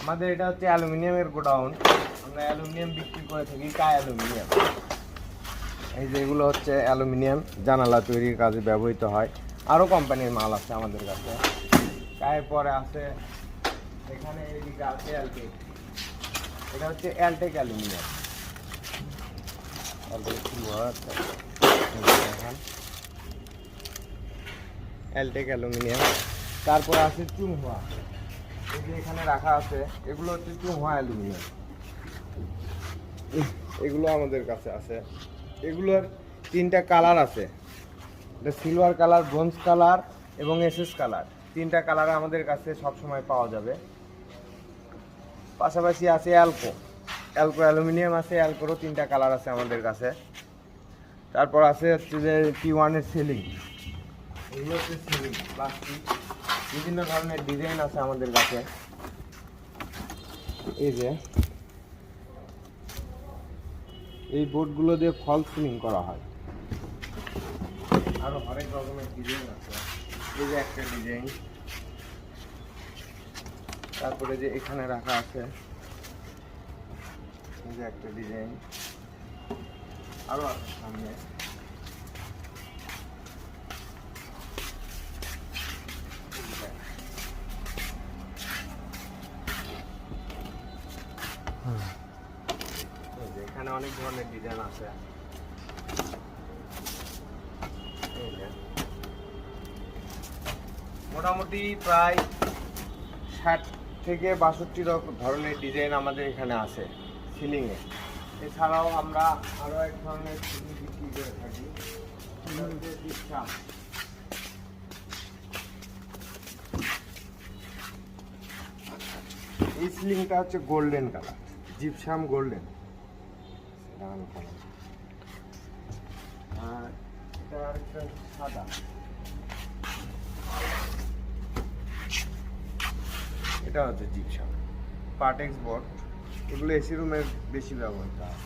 আমাদের এটা হচ্ছে অ্যালুমিনিয়ামের গোডাউন। আমরা অ্যালুমিনিয়াম বিক্রি করে থাকি, কায় অ্যালুমিনিয়াম। এই যে এগুলো হচ্ছে অ্যালুমিনিয়াম, জানালা তৈরির কাজে ব্যবহৃত হয়। আরও কোম্পানির মাল আছে আমাদের কাছে। কায়ের পরে আছে এখানে, এইদিকে আছে অ্যালটেক। এটা হচ্ছে অ্যালটেক অ্যালুমিনিয়াম। অ্যালটেক অ্যালুমিনিয়াম। তারপর আছে চুংহুয়া, এই যে এখানে রাখা আছে, এগুলো হচ্ছে চুংহুয়া অ্যালুমিনিয়াম। এগুলো আমাদের কাছে আছে। এগুলোর 3টা কালার আছে, এটা সিলভার কালার, ব্রোঞ্জ কালার এবং এসএস কালার। 3টা কালার আমাদের কাছে সবসময় পাওয়া যাবে। পাশাপাশি আছে অ্যালকো অ্যালুমিনিয়াম আছে, অ্যালকোরও 3টা কালার আছে আমাদের কাছে। তারপর আছে হচ্ছে যে T1-এর সিলিং, এগুলো হচ্ছে সিলিং প্লাস্টিক, বিভিন্ন ধরনের ডিজাইন আছে আমাদের কাছে। এই যে এই বোর্ডগুলো দিয়ে ফল সিলিং করা হয়। আরো অনেক রকমের ডিজাইন আছে। এই যে একটা ডিজাইন, তারপরে যে এখানে রাখা আছে এই যে একটা ডিজাইন, আরো আছে সামনে। এখানে অনেক ধরনের ডিজাইন আছে। মোটামুটি প্রায় 60 থেকে 62 ধরনের ডিজাইন আমাদের এখানে আছে সিলিংয়ে। এছাড়াও আমরা আরও এক ধরনের সিলিং বিক্রি করে থাকি, জিপসাম। এই সিলিংটা হচ্ছে গোল্ডেন কালার, জিপসাম গোল্ডেন। আর এটা আরেকটা সাদা, এটা হচ্ছে জিপসাম। পার্টেক্স বোর্ড, এগুলো এসি রুমে বেশি ব্যবহৃত হয়।